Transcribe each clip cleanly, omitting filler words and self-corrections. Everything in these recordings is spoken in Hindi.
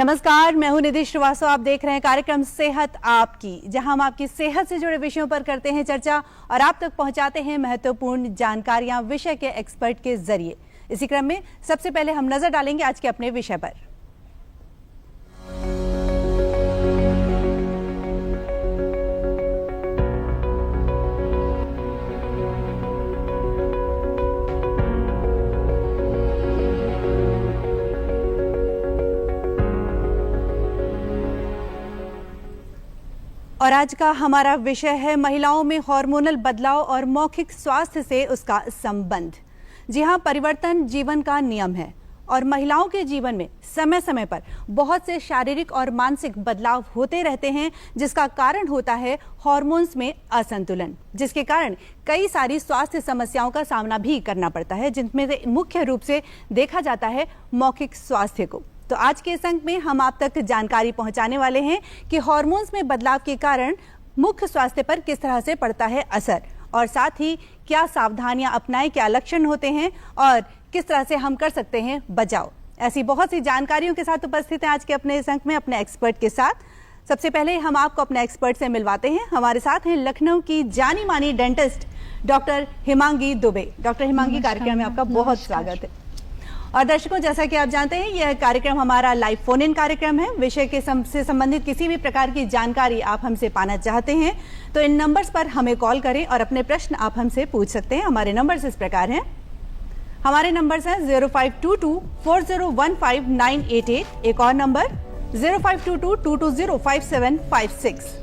नमस्कार, मैं हूं निधि श्रीवास्तव। आप देख रहे हैं कार्यक्रम सेहत आपकी, जहां हम आपकी सेहत से जुड़े विषयों पर करते हैं चर्चा और आप तक पहुंचाते हैं महत्वपूर्ण जानकारियां विषय के एक्सपर्ट के जरिए। इसी क्रम में सबसे पहले हम नजर डालेंगे आज के अपने विषय पर। और आज का हमारा विषय है महिलाओं में हार्मोनल बदलाव और मौखिक स्वास्थ्य से उसका संबंध। जी हां, परिवर्तन जीवन का नियम है और महिलाओं के जीवन में समय समय पर बहुत से शारीरिक और मानसिक बदलाव होते रहते हैं, जिसका कारण होता है हार्मोन्स में असंतुलन, जिसके कारण कई सारी स्वास्थ्य समस्याओं का सामना भी करना पड़ता है, जिनमें से मुख्य रूप से देखा जाता है मौखिक स्वास्थ्य को। तो आज के इस अंक में हम आप तक जानकारी पहुंचाने वाले हैं कि हार्मोन्स में बदलाव के कारण मुख्य स्वास्थ्य पर किस तरह से पड़ता है असर, और साथ ही क्या सावधानियां अपनाएं, क्या लक्षण होते हैं और किस तरह से हम कर सकते हैं बचाव। ऐसी बहुत सी जानकारियों के साथ उपस्थित हैं आज के अपने इस अंक में अपने एक्सपर्ट के साथ। सबसे पहले हम आपको अपने एक्सपर्ट से मिलवाते हैं। हमारे साथ हैं लखनऊ की जानी मानी dentist doctor Himangi Dubey. Doctor Himangi, कार्यक्रम में आपका बहुत स्वागत है। और दर्शकों, जैसा कि आप जानते हैं, यह कार्यक्रम हमारा लाइव फोन इन कार्यक्रम है। विषय के से संबंधित किसी भी प्रकार की जानकारी आप हमसे पाना चाहते हैं तो इन नंबर्स पर हमें कॉल करें और अपने प्रश्न आप हमसे पूछ सकते हैं। हमारे नंबर्स इस प्रकार हैं। हमारे नंबर्स हैं 0522-4015-988, एक और नंबर 0522-220-5756।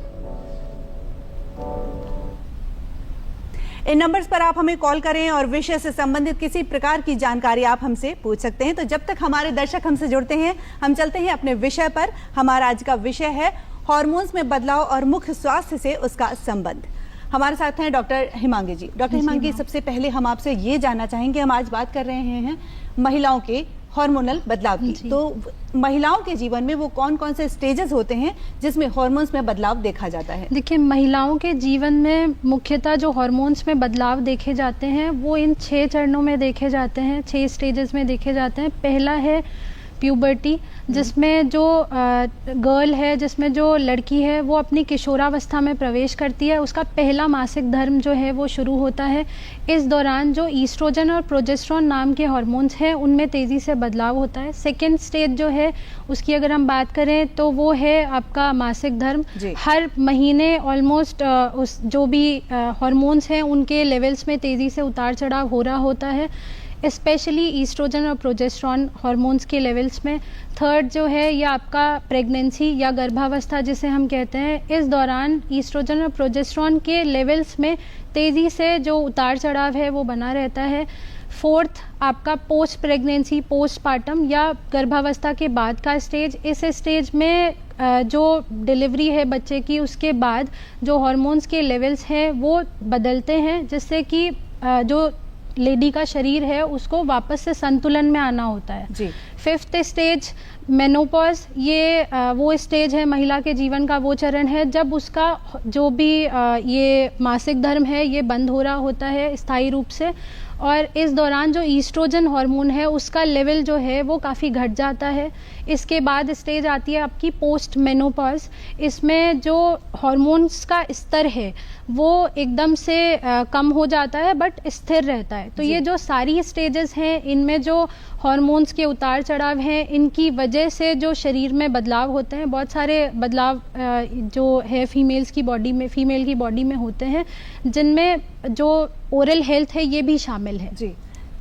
इन नंबर्स पर आप हमें कॉल करें और विषय से संबंधित किसी प्रकार की जानकारी आप हमसे पूछ सकते हैं। तो जब तक हमारे दर्शक हमसे जुड़ते हैं, हम चलते हैं अपने विषय पर। हमारा आज का विषय है हार्मोन्स में बदलाव और मुख्य स्वास्थ्य से उसका संबंध। हमारे साथ हैं डॉक्टर हिमांगी जी। डॉक्टर हिमांगी, सबसे पहले हम आपसे ये जानना चाहेंगे, हम आज बात कर रहे हैं महिलाओं के हार्मोनल बदलाव की, तो महिलाओं के जीवन में वो कौन कौन से स्टेजेस होते हैं जिसमें हार्मोन्स में बदलाव देखा जाता है? देखिए, महिलाओं के जीवन में मुख्यतः जो हार्मोन्स में बदलाव देखे जाते हैं वो इन 6 चरणों में देखे जाते हैं, 6 स्टेजेस में देखे जाते हैं। पहला है प्यूबर्टी, जिसमें जो गर्ल है, जिसमें जो लड़की है वो अपनी किशोरावस्था में प्रवेश करती है। उसका पहला मासिक धर्म जो है वो शुरू होता है। इस दौरान जो ईस्ट्रोजन और प्रोजेस्टेरोन नाम के हार्मोन्स हैं उनमें तेज़ी से बदलाव होता है। सेकेंड स्टेज जो है उसकी अगर हम बात करें तो वो है आपका मासिक धर्म। हर महीने ऑलमोस्ट उस जो भी हार्मोन्स हैं उनके लेवल्स में तेज़ी से उतार चढ़ाव हो रहा होता है, स्पेशली ईस्ट्रोजन और प्रोजेस्टेरोन हार्मोन्स के लेवल्स में। थर्ड जो है ये आपका प्रेगनेंसी या गर्भावस्था जिसे हम कहते हैं, इस दौरान ईस्ट्रोजन और प्रोजेस्टेरोन के लेवल्स में तेज़ी से जो उतार चढ़ाव है वो बना रहता है। फोर्थ आपका पोस्ट प्रेगनेंसी, पोस्टपार्टम या गर्भावस्था के बाद का स्टेज। इस स्टेज में जो डिलीवरी है बच्चे की, उसके बाद जो हार्मोन्स के लेवल्स हैं वो बदलते हैं, जिससे कि जो लेडी का शरीर है उसको वापस से संतुलन में आना होता है जी। फिफ्थ स्टेज मेनोपॉज, ये वो स्टेज है महिला के जीवन का, वो चरण है जब उसका जो भी ये मासिक धर्म है ये बंद हो रहा होता है स्थायी रूप से, और इस दौरान जो ईस्ट्रोजन हार्मोन है उसका लेवल जो है वो काफ़ी घट जाता है। इसके बाद स्टेज आती है आपकी पोस्ट मेनोपॉज। इसमें जो हार्मोन्स का स्तर है वो एकदम से कम हो जाता है बट स्थिर रहता है। तो ये जो सारी स्टेजेस हैं इनमें जो हार्मोन्स के उतार चढ़ाव हैं इनकी वजह से जो शरीर में बदलाव होते हैं, बहुत सारे बदलाव जो है फीमेल की बॉडी में होते हैं, जिनमें जो ओरल हेल्थ है ये भी शामिल है जी।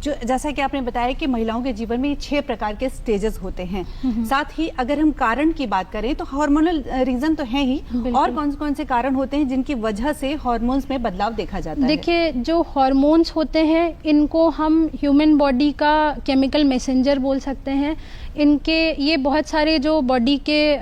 जो जैसा कि आपने बताया कि महिलाओं के जीवन में 6 प्रकार के स्टेजेस होते हैं। साथ ही अगर हम कारण की बात करें तो हार्मोनल रीजन तो है ही, और कौन कौन से कारण होते हैं जिनकी वजह से हार्मोन्स में बदलाव देखा जाता है? देखिए, जो हार्मोन्स होते हैं इनको हम ह्यूमन बॉडी का केमिकल मैसेंजर बोल सकते हैं। इनके ये बहुत सारे जो बॉडी के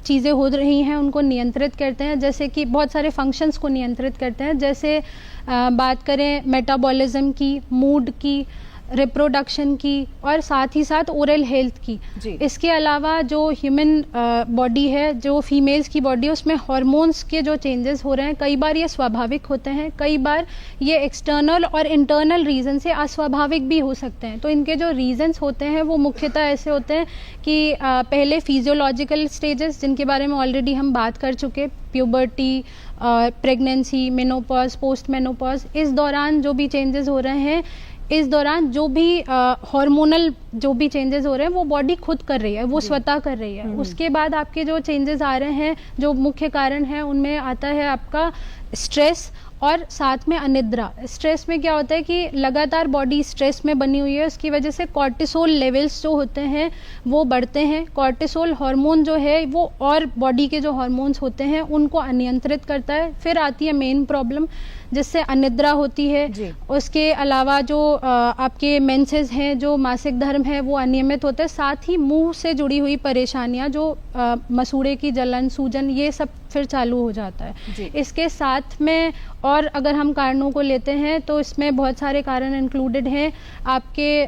चीज़ें हो रही हैं उनको नियंत्रित करते हैं, जैसे कि बहुत सारे फंक्शंस को नियंत्रित करते हैं। जैसे बात करें मेटाबॉलिज्म की, मूड की, रिप्रोडक्शन की और साथ ही साथ ओरल हेल्थ की। जी। इसके अलावा जो ह्यूमन बॉडी है, जो फीमेल्स की बॉडी है, उसमें हार्मोन्स के जो चेंजेस हो रहे हैं, कई बार ये स्वाभाविक होते हैं, कई बार ये एक्सटर्नल और इंटरनल रीज़न से अस्वाभाविक भी हो सकते हैं। तो इनके जो रीजंस होते हैं वो मुख्यतः ऐसे होते हैं कि पहले फिजियोलॉजिकल स्टेजेस, जिनके बारे में ऑलरेडी हम बात कर चुके, puberty, pregnancy, menopause, post menopause, इस दौरान जो भी चेंजेस हो रहे हैं, इस दौरान जो भी हार्मोनल जो भी चेंजेस हो रहे हैं वो बॉडी खुद कर रही है, वो स्वतः कर रही है। उसके बाद आपके जो चेंजेस आ रहे हैं, जो मुख्य कारण है, उनमें आता है आपका स्ट्रेस और साथ में अनिद्रा। स्ट्रेस में क्या होता है कि लगातार बॉडी स्ट्रेस में बनी हुई है, उसकी वजह से कॉर्टिसोल लेवल्स जो होते हैं वो बढ़ते हैं। कॉर्टिसोल हार्मोन जो है वो और बॉडी के जो हार्मोन्स होते हैं उनको अनियंत्रित करता है। फिर आती है मेन प्रॉब्लम, जिससे अनिद्रा होती है। उसके अलावा जो आपके मेंसेस हैं, जो मासिक धर्म है, वो अनियमित होते हैं। साथ ही मुंह से जुड़ी हुई परेशानियां, जो मसूड़े की जलन, सूजन, ये सब फिर चालू हो जाता है। इसके साथ में और अगर हम कारणों को लेते हैं तो इसमें बहुत सारे कारण इंक्लूडेड हैं। आपके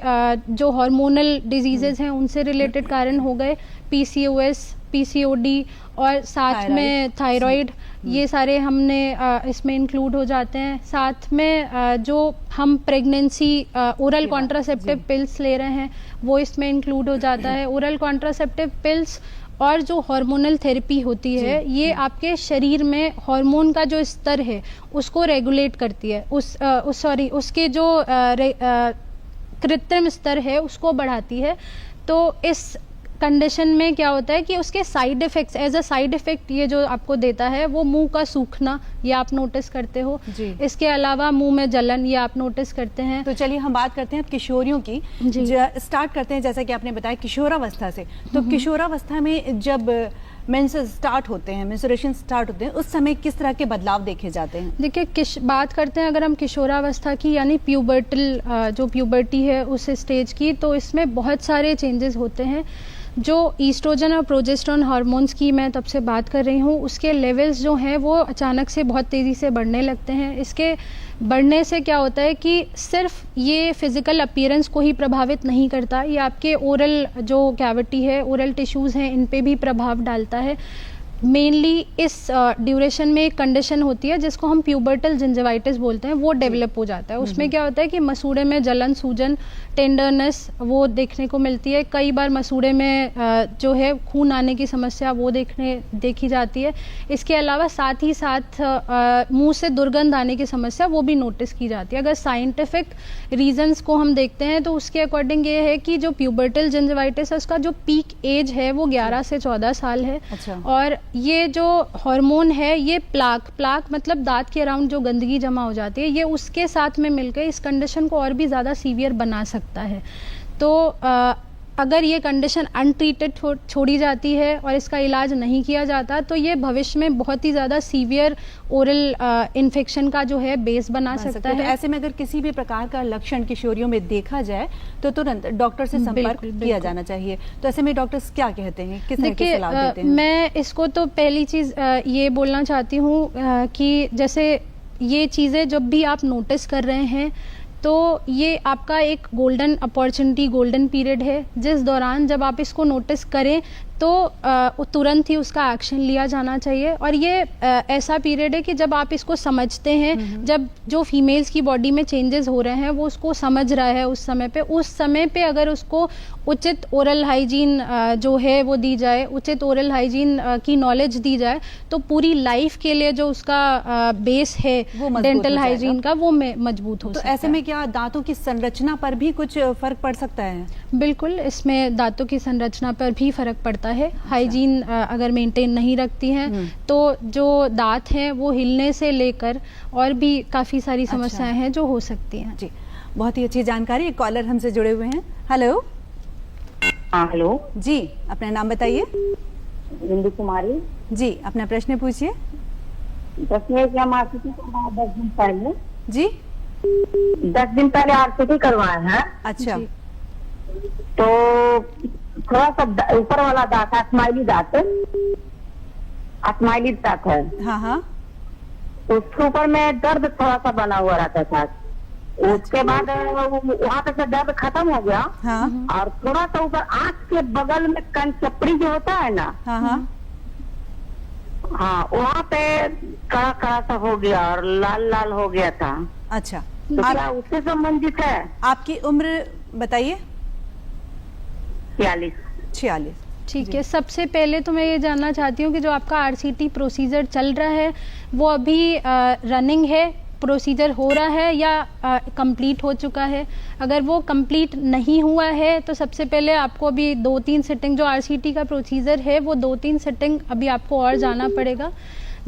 जो हार्मोनल डिजीजेज हैं उनसे रिलेटेड कारण हो गए, पीसीओएस, पीसीओडी और साथ में थायराइड, ये सारे हमने इसमें इंक्लूड हो जाते हैं। साथ में जो हम प्रेगनेंसी ओरल कॉन्ट्रासेप्टिव पिल्स ले रहे हैं वो इसमें इंक्लूड हो जाता है। ओरल कॉन्ट्रासेप्टिव पिल्स और जो हार्मोनल थेरेपी होती है, ये आपके शरीर में हार्मोन का जो स्तर है उसको रेगुलेट करती है, उसके जो कृत्रिम स्तर है उसको बढ़ाती है। तो इस कंडीशन में क्या होता है कि उसके side effects, as a side effect ये जो आपको देता है वो मुंह का सूखना, ये आप नोटिस करते हो। इसके अलावा मुंह में जलन, ये आप नोटिस करते हैं। तो चलिए हम बात करते हैं किशोरियों की। स्टार्ट करते हैं, जैसा कि आपने बताया, किशोरावस्था से। तो किशोरावस्था में जब मेंसेस स्टार्ट होते हैं, मेंस्ट्रुएशन स्टार्ट होते हैं, उस समय किस तरह के बदलाव देखे जाते हैं? देखिए, बात करते हैं अगर हम किशोरावस्था की, यानी प्यूबर्टल जो प्यूबर्टी है उस स्टेज की, तो इसमें बहुत सारे चेंजेस होते हैं। जो ईस्ट्रोजन और प्रोजेस्टेरोन हार्मोन्स की मैं तब से बात कर रही हूँ, उसके लेवल्स जो हैं वो अचानक से बहुत तेज़ी से बढ़ने लगते हैं। इसके बढ़ने से क्या होता है कि सिर्फ ये फिजिकल अपीयरेंस को ही प्रभावित नहीं करता, ये आपके ओरल जो कैविटी है, ओरल टिश्यूज़ हैं, इन पे भी प्रभाव डालता है। मेनली इस ड्यूरेशन में एक कंडीशन होती है जिसको हम प्यूबर्टल जिंजिवाइटिस बोलते हैं, वो डेवलप हो जाता है। उसमें क्या होता है कि मसूड़े में जलन, सूजन, टेंडरनेस वो देखने को मिलती है। कई बार मसूड़े में जो है खून आने की समस्या वो देखी जाती है। इसके अलावा साथ ही साथ मुंह से दुर्गंध आने की समस्या वो भी नोटिस की जाती है। अगर साइंटिफिक रीजंस को हम देखते हैं तो उसके अकॉर्डिंग ये है कि जो प्यूबर्टल जिंजिवाइटिस है उसका जो पीक एज है वो 11 से 14 साल है। और ये जो हार्मोन है, ये प्लाक मतलब दांत के अराउंड जो गंदगी जमा हो जाती है, ये उसके साथ में मिलकर इस कंडीशन को और भी ज़्यादा सीवियर बना सकता है। तो अगर ये कंडीशन अनट्रीटेड छोड़ी जाती है और इसका इलाज नहीं किया जाता तो ये भविष्य में बहुत ही ज़्यादा सीवियर ओरल इन्फेक्शन का जो है बेस बना सकता है। तो ऐसे में अगर किसी भी प्रकार का लक्षण किशोरियों में देखा जाए तो तुरंत डॉक्टर से संपर्क किया जाना चाहिए। तो ऐसे में डॉक्टर्स क्या कहते हैं, किस तरह की सलाह देते हैं? मैं इसको तो पहली चीज़ ये बोलना चाहती हूँ कि जैसे ये चीज़ें जब भी आप नोटिस कर रहे हैं तो ये आपका एक गोल्डन अपॉर्चुनिटी, गोल्डन पीरियड है, जिस दौरान जब आप इसको नोटिस करें तो तुरंत ही उसका एक्शन लिया जाना चाहिए। और ये ऐसा पीरियड है कि जब आप इसको समझते हैं, जब जो फीमेल्स की बॉडी में चेंजेस हो रहे हैं वो उसको समझ रहा है, उस समय पे अगर उसको उचित ओरल हाइजीन जो है वो दी जाए, उचित ओरल हाइजीन की नॉलेज दी जाए, तो पूरी लाइफ के लिए जो उसका बेस है डेंटल हाइजीन का, वो मजबूत हो सकता है। ऐसे में क्या दांतों की संरचना पर भी कुछ फर्क पड़ सकता है? बिल्कुल, इसमें दांतों की संरचना पर भी फर्क पड़ता है। हाइजीन अगर मेंटेन नहीं रखती हैं तो जो दांत हैं वो हिलने से लेकर और भी काफी सारी समस्याएं हैं जो हो सकती हैं। जी, बहुत ही अच्छी जानकारी। एक कॉलर हमसे जुड़े हुए हैं। हेलो। हाँ, हेलो जी, अपना नाम बताइए। बिंदु कुमारी जी, अपना प्रश्न पूछिए। प्रश्न है कि हम आरसीटी करवाए 10 दिन पहले। जी, 10 दिन पहले आरसीटी करवाए हैं। अच्छा। तो थोड़ा सा ऊपर वाला दांत है, स्माइली दांत है। हाँ हाँ। उसके ऊपर में दर्द थोड़ा सा बना हुआ रहता था। उसके बाद वहाँ पे से दर्द खत्म हो गया। हाँ और थोड़ा सा ऊपर आँख के बगल में कंचपड़ी जो होता है ना, हाँ हाँ हाँ, वहाँ पे कड़ा कड़ा सा हो गया और लाल लाल हो गया था। अच्छा, तो क्या उससे संबंधित है? आपकी उम्र बताइए। 46। 46। ठीक है, सबसे पहले तो मैं ये जानना चाहती हूँ कि जो आपका आरसीटी प्रोसीजर चल रहा है वो अभी रनिंग है, प्रोसीजर हो रहा है या कंप्लीट हो चुका है? अगर वो कंप्लीट नहीं हुआ है तो सबसे पहले आपको अभी 2-3 सिटिंग, जो आरसीटी का प्रोसीजर है वो 2-3 सिटिंग अभी आपको और जाना पड़ेगा।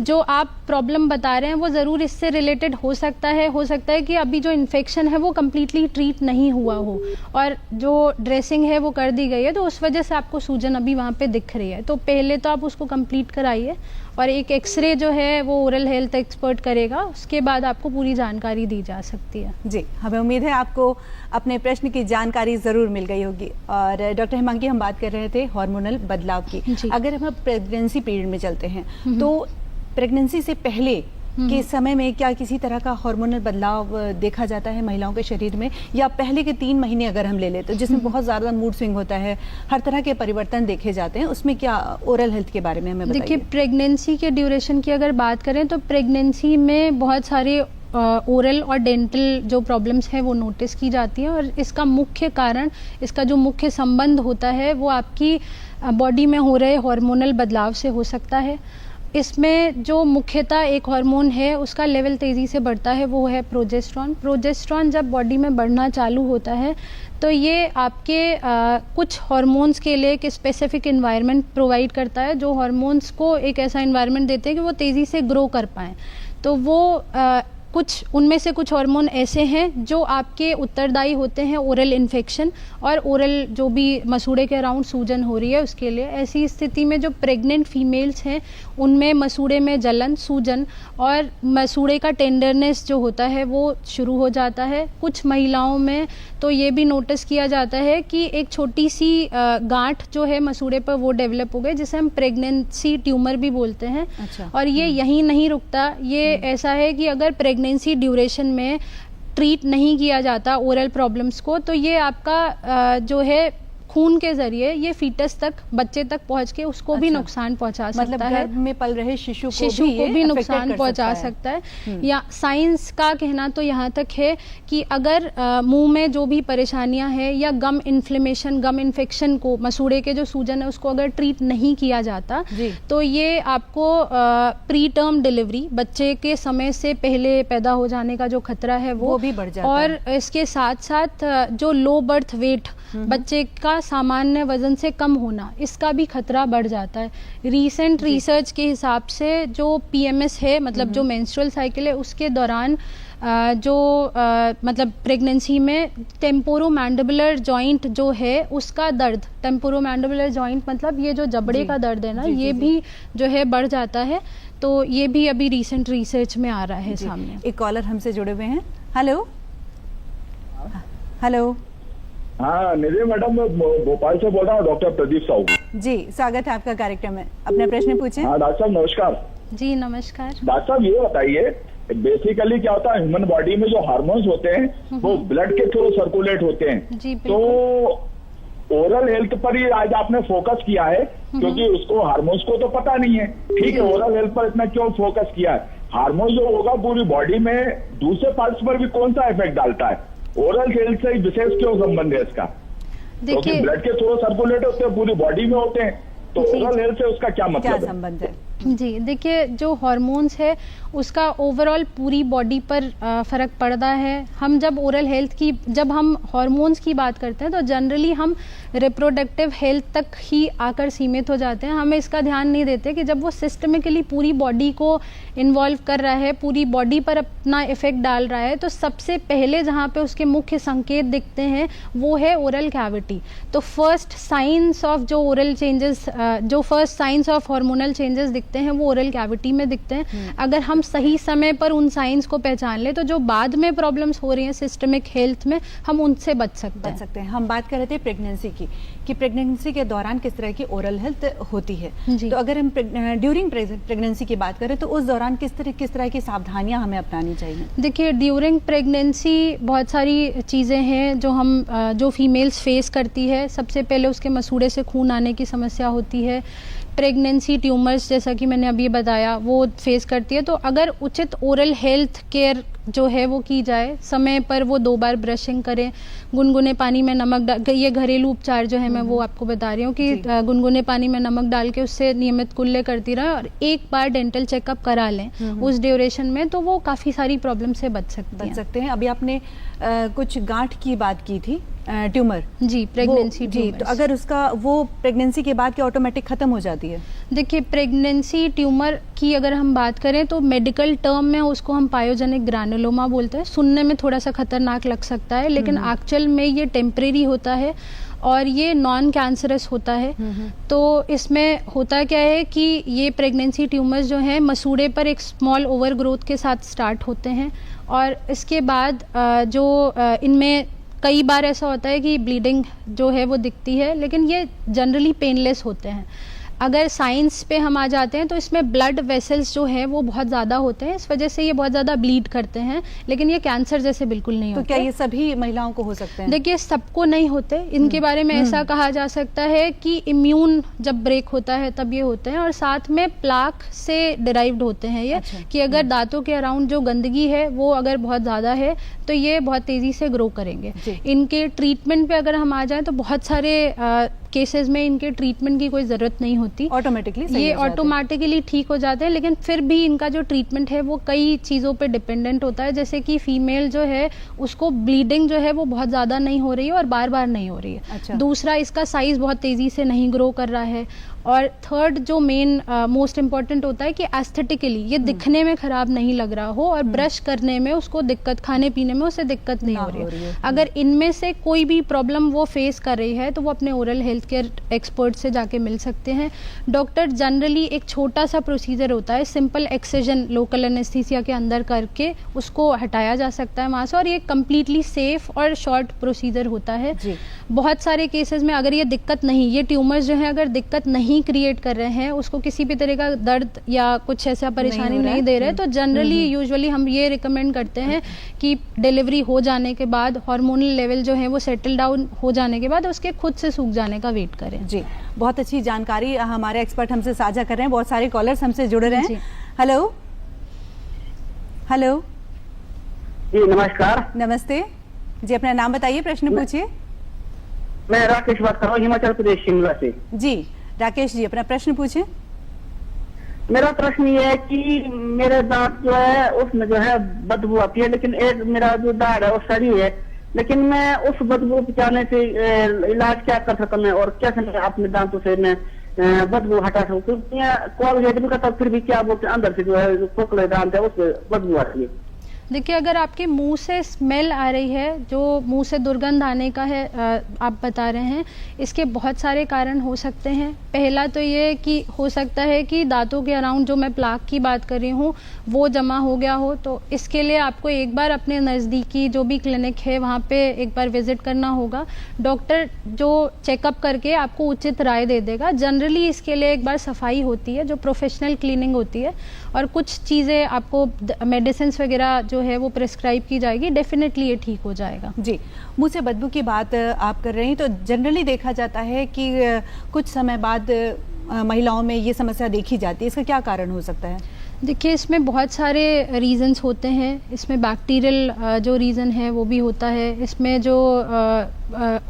जो आप प्रॉब्लम बता रहे हैं वो ज़रूर इससे रिलेटेड हो सकता है कि अभी जो इन्फेक्शन है वो कम्प्लीटली ट्रीट नहीं हुआ हो और जो ड्रेसिंग है वो कर दी गई है, तो उस वजह से आपको सूजन अभी वहाँ पे दिख रही है। तो पहले तो आप उसको कंप्लीट कराइए और एक एक्सरे जो है वो ओरल हेल्थ एक्सपर्ट करेगा, उसके बाद आपको पूरी जानकारी दी जा सकती है। जी, हमें उम्मीद है आपको अपने प्रश्न की जानकारी ज़रूर मिल गई होगी। और डॉक्टर हिमांगी, हम बात कर रहे थे हार्मोनल बदलाव की। अगर हम प्रेगनेंसी पीरियड में चलते हैं तो प्रेगनेंसी से पहले के समय में क्या किसी तरह का हार्मोनल बदलाव देखा जाता है महिलाओं के शरीर में, या पहले के 3 महीने अगर हम ले लें तो जिसमें बहुत ज़्यादा मूड स्विंग होता है, हर तरह के परिवर्तन देखे जाते हैं, उसमें क्या ओरल हेल्थ के बारे में हमें बताइए। देखिए, प्रेगनेंसी के ड्यूरेशन की अगर बात करें तो प्रेगनेंसी में बहुत सारे ओरल और डेंटल जो प्रॉब्लम्स हैं वो नोटिस की जाती हैं और इसका मुख्य कारण, इसका जो मुख्य संबंध होता है वो आपकी बॉडी में हो रहे हार्मोनल बदलाव से हो सकता है। इसमें जो मुख्यतः एक हार्मोन है उसका लेवल तेज़ी से बढ़ता है, वो है प्रोजेस्टेरॉन। प्रोजेस्टेरॉन जब बॉडी में बढ़ना चालू होता है तो ये आपके कुछ हार्मोन्स के लिए एक स्पेसिफिक एनवायरनमेंट प्रोवाइड करता है, जो हार्मोन्स को एक ऐसा एनवायरनमेंट देते हैं कि वो तेज़ी से ग्रो कर पाएँ। तो वो कुछ उनमें से कुछ हार्मोन ऐसे हैं जो आपके उत्तरदायी होते हैं ओरल इन्फेक्शन और ओरल जो भी मसूड़े के अराउंड सूजन हो रही है उसके लिए। ऐसी स्थिति में जो प्रेग्नेंट फीमेल्स हैं उनमें मसूड़े में जलन, सूजन और मसूड़े का टेंडरनेस जो होता है वो शुरू हो जाता है। कुछ महिलाओं में तो ये भी नोटिस किया जाता है कि एक छोटी सी गांठ जो है मसूड़े पर वो डेवलप हो गई, जिसे हम प्रेगनेंसी ट्यूमर भी बोलते हैं। अच्छा। और ये यहीं नहीं रुकता, ये ऐसा है कि अगर प्रेगनेंसी ड्यूरेशन में ट्रीट नहीं किया जाता ओरल प्रॉब्लम्स को तो ये आपका जो है खून के जरिए ये फीटस तक, बच्चे तक पहुंच के उसको भी नुकसान पहुंचा सकता मतलब है। गर्भ में पल रहे शिशु को भी नुकसान पहुंचा सकता है। या साइंस का कहना तो यहाँ तक है कि अगर मुंह में जो भी परेशानियां हैं या गम इन्फ्लेमेशन, गम इन्फेक्शन को, मसूड़े के जो सूजन है उसको अगर ट्रीट नहीं किया जाता तो ये आपको प्री टर्म डिलीवरी, बच्चे के समय से पहले पैदा हो जाने का जो खतरा है वो भी बढ़ जाता है। और इसके साथ साथ जो लो बर्थ वेट, बच्चे का सामान्य वजन से कम होना, इसका भी खतरा बढ़ जाता है। रीसेंट रिसर्च के हिसाब से जो पीएमएस है, मतलब जो मेंस्ट्रुअल साइकिल है, उसके दौरान मतलब प्रेगनेंसी में टेम्पोरोमैंडिबुलर जॉइंट जो है उसका दर्द, टेम्पोरोमैंडिबुलर जॉइंट मतलब ये जो जबड़े का दर्द है ना, ये भी जो है बढ़ जाता है। तो ये भी अभी रीसेंट रिसर्च में आ रहा है सामने। एक कॉलर हमसे जुड़े हुए हैं। Hello hello. हाँ निधि मैडम, मैं भोपाल से बोल रहा हूँ, डॉक्टर प्रदीप साहू। जी, स्वागत है आपका कार्यक्रम में, अपने प्रश्न पूछें। हाँ डॉक्टर साहब नमस्कार। जी नमस्कार। डॉक्टर साहब ये बताइए, बेसिकली क्या होता है, ह्यूमन बॉडी में जो हार्मोन्स होते हैं वो ब्लड के थ्रू सर्कुलेट होते हैं। जी, तो ओरल हेल्थ पर ही आज आपने फोकस किया है, क्योंकि उसको हार्मोन्स को तो पता नहीं है। ठीक है, ओरल हेल्थ पर इतना क्यों फोकस किया है? हार्मोन जो होगा पूरी बॉडी में दूसरे पार्ट्स पर भी कौन सा इफेक्ट डालता है? ओरल हेल्थ से विशेष क्यों संबंध है इसका? क्योंकि ब्लड के थ्रू सर्कुलेट होते हैं, पूरी बॉडी में होते हैं, तो ओरल हेल्थ से उसका क्या मतलब है? क्या संबंध है? जी देखिए, जो हार्मोन्स है उसका ओवरऑल पूरी बॉडी पर फ़र्क पड़ता है। हम जब ओरल हेल्थ की, जब हम हार्मोन्स की बात करते हैं तो जनरली हम रिप्रोडक्टिव हेल्थ तक ही आकर सीमित हो जाते हैं। हमें इसका ध्यान नहीं देते कि जब वो सिस्टमिकली पूरी बॉडी को इन्वॉल्व कर रहा है, पूरी बॉडी पर अपना इफेक्ट डाल रहा है, तो सबसे पहले जहाँ पे उसके मुख्य संकेत दिखते हैं वो है ओरल कैविटी। तो फर्स्ट साइंस ऑफ जो ओरल चेंजेस, जो first science of hormonal changes दिखते दिखते हैं वो ओरल कैविटी में दिखते हैं। अगर हम सही समय पर उन साइंस को पहचान ले तो जो बाद में प्रॉब्लम्स हो रही हैं सिस्टमिक हेल्थ में, हम उनसे बच सकते हैं। हम बात कर रहे थे प्रेगनेंसी की, कि प्रेगनेंसी के दौरान किस तरह की ओरल हेल्थ होती है। जी। तो अगर हम ड्यूरिंग प्रेगनेंसी की बात करें तो उस दौरान किस तरह की सावधानियां हमें अपनानी चाहिए? देखिए, ड्यूरिंग प्रेगनेंसी बहुत सारी चीज़ें हैं जो फीमेल्स फेस करती है। सबसे पहले उसके मसूड़े से खून आने की समस्या होती है। प्रेगनेंसी ट्यूमर्स, जैसा कि मैंने अभी बताया, वो फेस करती है। तो अगर उचित ओरल हेल्थ केयर जो है वो की जाए, समय पर वो 2 बार ब्रशिंग करें, गुनगुने पानी में नमक डाल, ये घरेलू उपचार जो है मैं वो आपको बता रही हूँ कि गुनगुने पानी में नमक डाल के उससे नियमित कुल्ले करती रहें और 1 बार डेंटल चेकअप करा लें उस ड्यूरेशन में, तो वो काफ़ी सारी प्रॉब्लम से बच सकते हैं। अभी आपने कुछ गांठ की बात की थी, ट्यूमर। जी, प्रेगनेंसी जी, तो अगर वो प्रेगनेंसी के बाद क्या ऑटोमेटिक खत्म हो जाती है? देखिए, प्रेगनेंसी ट्यूमर की अगर हम बात करें तो मेडिकल टर्म में उसको हम पायोजेनिक ग्रैनुलोमा बोलते हैं। सुनने में थोड़ा सा खतरनाक लग सकता है, लेकिन एक्चुअल में ये टेम्परेरी होता है और ये नॉन कैंसरस होता है। तो इसमें होता क्या है कि ये प्रेगनेंसी ट्यूमर्स जो हैं मसूड़े पर एक स्मॉल ओवर ग्रोथ के साथ स्टार्ट होते हैं और इसके बाद इनमें कई बार ऐसा होता है कि ब्लीडिंग जो है वो दिखती है, लेकिन ये जनरली पेनलेस होते हैं। अगर साइंस पे हम आ जाते हैं तो इसमें ब्लड वेसल्स जो है वो बहुत ज़्यादा होते हैं, इस वजह से ये बहुत ज़्यादा ब्लीड करते हैं, लेकिन ये कैंसर जैसे बिल्कुल नहीं होते। तो क्या ये सभी महिलाओं को हो सकते हैं? देखिए, सबको नहीं होते। इनके बारे में ऐसा कहा जा सकता है कि इम्यून जब ब्रेक होता है तब ये होते हैं और साथ में प्लाक से डिराइव्ड होते हैं ये। अच्छा। कि अगर दांतों के अराउंड जो गंदगी है वो अगर बहुत ज़्यादा है तो ये बहुत तेज़ी से ग्रो करेंगे। इनके ट्रीटमेंट पे अगर हम आ जाएं तो बहुत सारे केसेस में इनके ट्रीटमेंट की कोई ज़रूरत नहीं होती, ऑटोमेटिकली ठीक हो जाते हैं। लेकिन फिर भी इनका जो ट्रीटमेंट है वो कई चीज़ों पे डिपेंडेंट होता है, जैसे कि फीमेल जो है उसको ब्लीडिंग जो है वो बहुत ज़्यादा नहीं हो रही है और बार बार नहीं हो रही है। अच्छा। दूसरा, इसका साइज़ बहुत तेज़ी से नहीं ग्रो कर रहा है। और थर्ड जो मेन मोस्ट इम्पॉर्टेंट होता है कि एस्थेटिकली ये दिखने में ख़राब नहीं लग रहा हो और ब्रश करने में उसको दिक्कत, खाने पीने में उसे दिक्कत नहीं हो रही है। अगर इनमें से कोई भी प्रॉब्लम वो फेस कर रही है तो वो अपने ओरल हेल्थ केयर एक्सपर्ट से जाके मिल सकते हैं। डॉक्टर जनरली एक छोटा सा प्रोसीजर होता है, सिंपल एक्सिजन लोकल एनेस्थीसिया के अंदर करके उसको हटाया जा सकता है वहाँ से, और ये कम्प्लीटली सेफ और शॉर्ट प्रोसीजर होता है। बहुत सारे केसेस में अगर ये दिक्कत नहीं, ये ट्यूमर्स जो है अगर दिक्कत नहीं क्रिएट कर रहे हैं, उसको किसी भी तरह का दर्द या कुछ ऐसा परेशानी नहीं दे रहे, तो जनरली यूजुअली हम ये रिकमेंड करते हैं कि डिलीवरी हो जाने के बाद हार्मोनल लेवल जो है वो सेटल डाउन हो जाने के बाद उसके खुद से सूख जाने का वेट करें। जी, बहुत अच्छी जानकारी हमारे एक्सपर्ट हमसे साझा कर रहे हैं। बहुत सारे कॉलर्स हमसे जुड़ रहे हैं। हेलो हेलो जी, नमस्कार। नमस्ते जी, अपना नाम बताइए, प्रश्न पूछिए। मैं राकेश बात कर रहा हूँ, हिमाचल प्रदेश, शिमला से। जी, राकेश जी, अपना प्रश्न पूछिए। मेरा प्रश्न ये है कि मेरे दांत जो है उसमें जो है बदबू आती है, लेकिन एक मेरा जो दाढ़ है वो सड़ी है, लेकिन मैं उस बदबू बचाने से इलाज क्या कर सकता मैं, और कैसे मैं अपने दांतों से मैं बदबू हटा सकूँ? क्वालिटी भी करता, फिर भी क्या बोलते हैं अंदर से जो है खोखले दांत है उसमें बदबू आती है। देखिए, अगर आपके मुंह से स्मेल आ रही है, जो मुंह से दुर्गंध आने का है आप बता रहे हैं, इसके बहुत सारे कारण हो सकते हैं। पहला तो ये कि हो सकता है कि दांतों के अराउंड जो मैं प्लाक की बात कर रही हूँ वो जमा हो गया हो, तो इसके लिए आपको एक बार अपने नज़दीकी जो भी क्लिनिक है वहाँ पे एक बार विजिट करना होगा। डॉक्टर जो चेकअप करके आपको उचित राय दे देगा। जनरली इसके लिए एक बार सफाई होती है जो प्रोफेशनल क्लीनिंग होती है, और कुछ चीज़ें आपको मेडिसिन वगैरह जो है वो प्रिस्क्राइब की जाएगी, डेफिनेटली ये ठीक हो जाएगा। जी, मुंह से बदबू की बात आप कर रहे हैं, तो जनरली देखा जाता है कि कुछ समय बाद महिलाओं में ये समस्या देखी जाती है, इसका क्या कारण हो सकता है? देखिए, इसमें बहुत सारे रीज़न्स होते हैं। इसमें बैक्टीरियल जो रीज़न है वो भी होता है, इसमें जो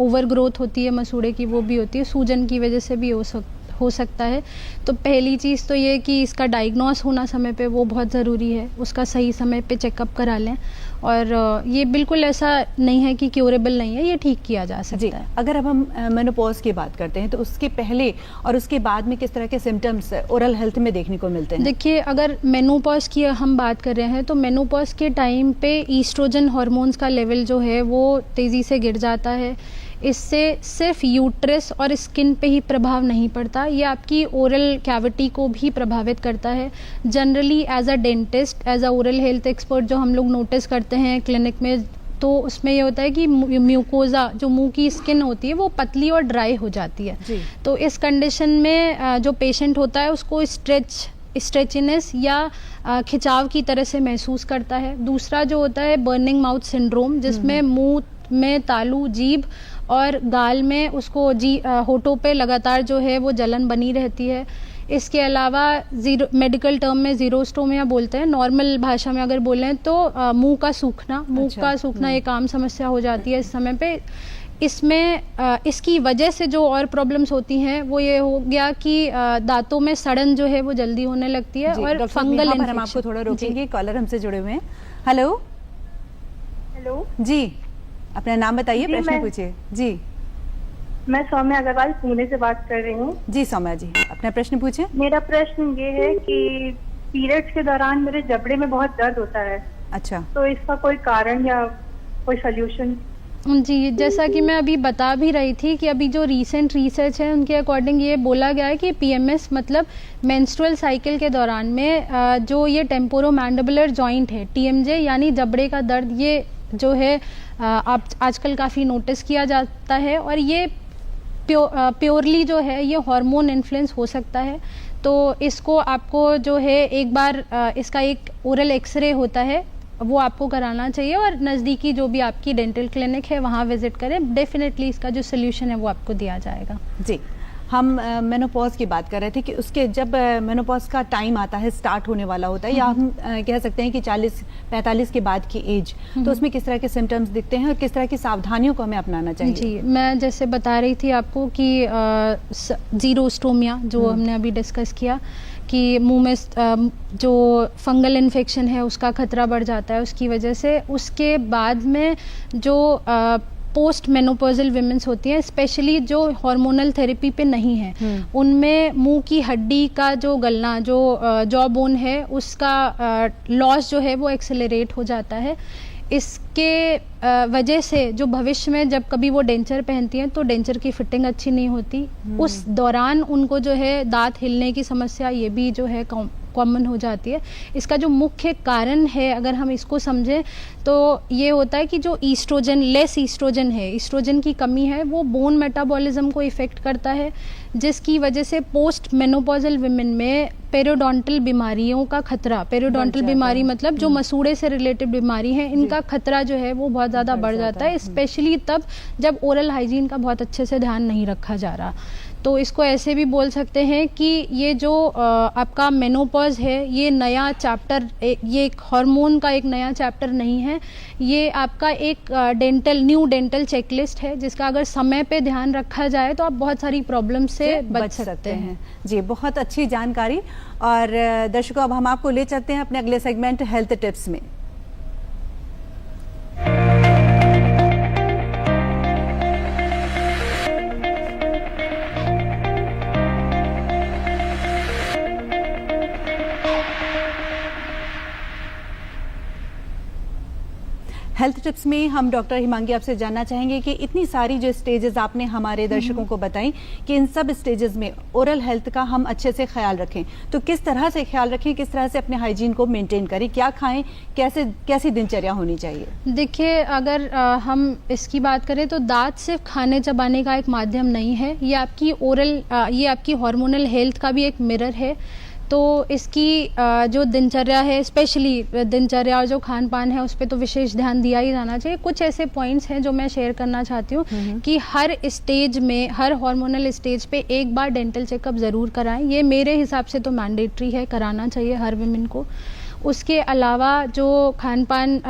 ओवर ग्रोथ होती है मसूड़े की वो भी होती है, सूजन की वजह से भी हो सकता है। तो पहली चीज़ तो ये कि इसका डायग्नोस होना समय पे वो बहुत ज़रूरी है, उसका सही समय पे चेकअप करा लें, और ये बिल्कुल ऐसा नहीं है कि क्योरेबल नहीं है, ये ठीक किया जा सकता है। अगर अब हम मेनोपॉज की बात करते हैं तो उसके पहले और उसके बाद में किस तरह के सिम्टम्स ओरल हेल्थ में देखने को मिलते हैं? देखिए, अगर मेनोपॉज की हम बात कर रहे हैं तो मेनोपॉज के टाइम पे ईस्ट्रोजन हार्मोन्स का लेवल जो है वो तेज़ी से गिर जाता है। इससे सिर्फ यूट्रस और स्किन पे ही प्रभाव नहीं पड़ता, ये आपकी ओरल कैविटी को भी प्रभावित करता है। Generally as a dentist, as a oral health expert जो हम लोग नोटिस करते हैं क्लिनिक में, तो उसमें ये होता है कि म्यूकोजा जो मुंह की स्किन होती है वो पतली और ड्राई हो जाती है। तो इस कंडीशन में जो पेशेंट होता है उसको स्ट्रेचिनेस या खिंचाव की तरह से महसूस करता है। दूसरा जो होता है बर्निंग माउथ सिंड्रोम, जिसमें मुंह में तालू, जीभ और गाल में उसको होठों पे लगातार जो है वो जलन बनी रहती है। इसके अलावा मेडिकल टर्म में ज़ीरोस्टोमिया बोलते हैं, नॉर्मल भाषा में अगर बोलें तो मुंह का सूखना एक आम समस्या हो जाती है इस समय पे। इसमें इसकी वजह से जो और प्रॉब्लम्स होती हैं वो ये हो गया कि दांतों में सड़न जो है वो जल्दी होने लगती है और फंगल इन्फेक्शन। हम आपको थोड़ा रोकेंगे, कॉलर हमसे जुड़े हुए हैं। हेलो जी, अपना नाम बताइए, प्रश्न पूछिए। जी, मैं सौम्या अग्रवाल पुणे से बात कर रही हूँ। जी सौम्या जी, अपना प्रश्न पूछिए। मेरा प्रश्न ये है कि पीरियड्स के दौरान मेरे जबड़े में बहुत दर्द होता है। अच्छा, तो इसका कोई कारण या कोई सॉल्यूशन? जी, जैसा कि मैं अभी बता भी रही थी कि अभी जो रीसेंट रिसर्च है उनके अकॉर्डिंग ये बोला गया है कि पीएमएस मतलब मेंस्ट्रुअल साइकिल के दौरान में जो ये टेम्पोरोमैंडिबुलर जॉइंट है, टीएमजे यानी जबड़े का दर्द, ये जो है आप आजकल काफ़ी नोटिस किया जाता है और ये प्योरली जो है ये हार्मोन इन्फ्लुएंस हो सकता है। तो इसको आपको जो है एक बार इसका एक ओरल एक्सरे होता है वो आपको कराना चाहिए और नज़दीकी जो भी आपकी डेंटल क्लिनिक है वहाँ विजिट करें। डेफिनेटली इसका जो सोल्यूशन है वो आपको दिया जाएगा। जी, हम मेनोपॉज की बात कर रहे थे कि उसके जब मेनोपॉज का टाइम आता है, स्टार्ट होने वाला होता है, या हम कह सकते हैं कि 40-45 के बाद की एज, तो उसमें किस तरह के सिम्टम्स दिखते हैं और किस तरह की सावधानियों को हमें अपनाना चाहिए? जी, मैं जैसे बता रही थी आपको कि ज़ीरोस्टोमिया जो हमने अभी डिस्कस किया कि मुंह में जो फंगल इन्फेक्शन है उसका खतरा बढ़ जाता है उसकी वजह से। उसके बाद में जो पोस्ट मेनोपॉजल विमेंस होती हैं, स्पेशली जो हार्मोनल थेरेपी पे नहीं है, उनमें मुंह की हड्डी का जो गलना, जो जॉ बोन है, उसका लॉस जो है वो एक्सेलरेट हो जाता है। इसके वजह से जो भविष्य में जब कभी वो डेंचर पहनती हैं तो डेंचर की फिटिंग अच्छी नहीं होती। उस दौरान उनको जो है दांत हिलने की समस्या ये भी जो है कॉमन हो जाती है। इसका जो मुख्य कारण है अगर हम इसको समझें तो ये होता है कि जो लेस ईस्ट्रोजन है, ईस्ट्रोजन की कमी है, वो बोन मेटाबॉलिज्म को इफेक्ट करता है, जिसकी वजह से पोस्ट मेनोपॉजल विमेन में पेरियोडोंटल बीमारियों का खतरा, पेरियोडोंटल बीमारी मतलब जो मसूड़े से रिलेटेड बीमारी है, इनका खतरा जो है वो बहुत ज़्यादा बढ़ जाता है, स्पेशली तब जब ओरल हाइजीन का बहुत अच्छे से ध्यान नहीं रखा जा रहा। तो इसको ऐसे भी बोल सकते हैं कि ये जो आपका मेनोपॉज है ये नया चैप्टर, ये एक हार्मोन का एक नया चैप्टर नहीं है, ये आपका एक न्यू डेंटल चेकलिस्ट है जिसका अगर समय पे ध्यान रखा जाए तो आप बहुत सारी प्रॉब्लम से बच सकते हैं। जी, बहुत अच्छी जानकारी। और दर्शकों, अब हम आपको ले चलते हैं अपने अगले सेगमेंट हेल्थ टिप्स में। हेल्थ टिप्स में हम डॉक्टर हिमांगी आपसे जानना चाहेंगे कि इतनी सारी जो स्टेजेस आपने हमारे दर्शकों को बताई कि इन सब स्टेजेस में ओरल हेल्थ का हम अच्छे से ख्याल रखें, तो किस तरह से ख्याल रखें, किस तरह से अपने हाइजीन को मेंटेन करें, क्या खाएं, कैसी दिनचर्या होनी चाहिए? देखिए, अगर हम इसकी बात करें तो दांत सिर्फ खाने चबाने का एक माध्यम नहीं है, ये आपकी हार्मोनल हेल्थ का भी एक मिरर है। तो इसकी जो दिनचर्या है, स्पेशली दिनचर्या और जो खान पान है उस पर तो विशेष ध्यान दिया ही जाना चाहिए। कुछ ऐसे पॉइंट्स हैं जो मैं शेयर करना चाहती हूँ कि हर स्टेज में, हर हार्मोनल स्टेज पे एक बार डेंटल चेकअप ज़रूर कराएं। ये मेरे हिसाब से तो मैंडेटरी है, कराना चाहिए हर विमेन को। उसके अलावा जो खान पान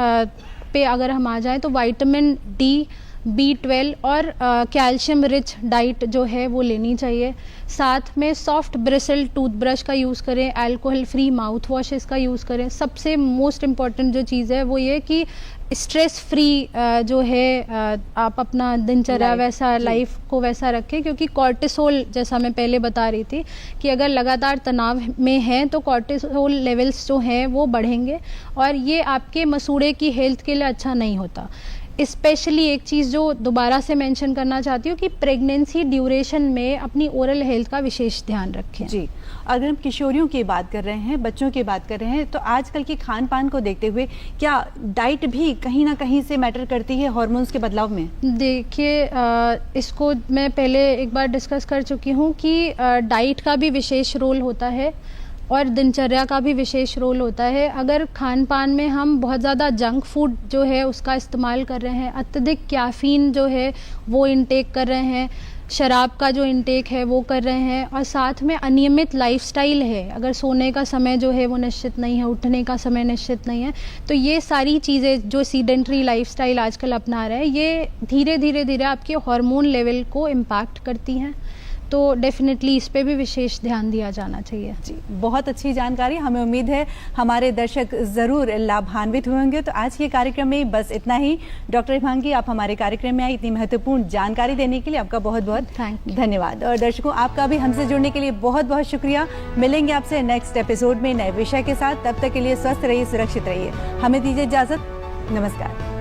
पे अगर हम आ जाएँ तो विटामिन डी, B12 और कैल्शियम रिच डाइट जो है वो लेनी चाहिए। साथ में सॉफ्ट ब्रिसल टूथब्रश का यूज़ करें, अल्कोहल फ्री माउथ वॉशेस का यूज़ करें। सबसे मोस्ट इम्पॉर्टेंट जो चीज़ है वो ये कि स्ट्रेस फ्री जो है आप अपना दिनचर्या वैसा लाइफ को वैसा रखें, क्योंकि कॉर्टिसोल, जैसा मैं पहले बता रही थी कि अगर लगातार तनाव में हैं तो कॉर्टिसोल लेवल्स जो हैं वो बढ़ेंगे और ये आपके मसूड़े की हेल्थ के लिए अच्छा नहीं होता। स्पेशली एक चीज़ जो दोबारा से मेंशन करना चाहती हूँ कि प्रेगनेंसी ड्यूरेशन में अपनी ओरल हेल्थ का विशेष ध्यान रखें। जी, अगर हम किशोरियों की बात कर रहे हैं, बच्चों की बात कर रहे हैं, तो आजकल की खान पान को देखते हुए क्या डाइट भी कहीं ना कहीं से मैटर करती है हार्मोन्स के बदलाव में? देखिए, इसको मैं पहले एक बार डिस्कस कर चुकी हूँ कि डाइट का भी विशेष रोल होता है और दिनचर्या का भी विशेष रोल होता है। अगर खान पान में हम बहुत ज़्यादा जंक फूड जो है उसका इस्तेमाल कर रहे हैं, अत्यधिक कैफ़ीन जो है वो इनटेक कर रहे हैं, शराब का जो इनटेक है वो कर रहे हैं, और साथ में अनियमित लाइफस्टाइल है, अगर सोने का समय जो है वो निश्चित नहीं है, उठने का समय निश्चित नहीं है, तो ये सारी चीज़ें जो सीडेंट्री लाइफस्टाइल आजकल अपना रहे हैं, ये धीरे धीरे आपके हार्मोन लेवल को इम्पैक्ट करती हैं। तो डेफिनेटली इस पे भी विशेष ध्यान दिया जाना चाहिए। जी, बहुत अच्छी जानकारी। हमें उम्मीद है हमारे दर्शक ज़रूर लाभान्वित होंगे। तो आज के कार्यक्रम में बस इतना ही। डॉक्टर हिमांगी, आप हमारे कार्यक्रम में आई, इतनी महत्वपूर्ण जानकारी देने के लिए आपका बहुत बहुत धन्यवाद। और दर्शकों, आपका भी हमसे जुड़ने के लिए बहुत बहुत शुक्रिया। मिलेंगे आपसे नेक्स्ट एपिसोड में नए विषय के साथ। तब तक के लिए स्वस्थ रहिए, सुरक्षित रहिए। हमें दीजिए इजाज़त। नमस्कार।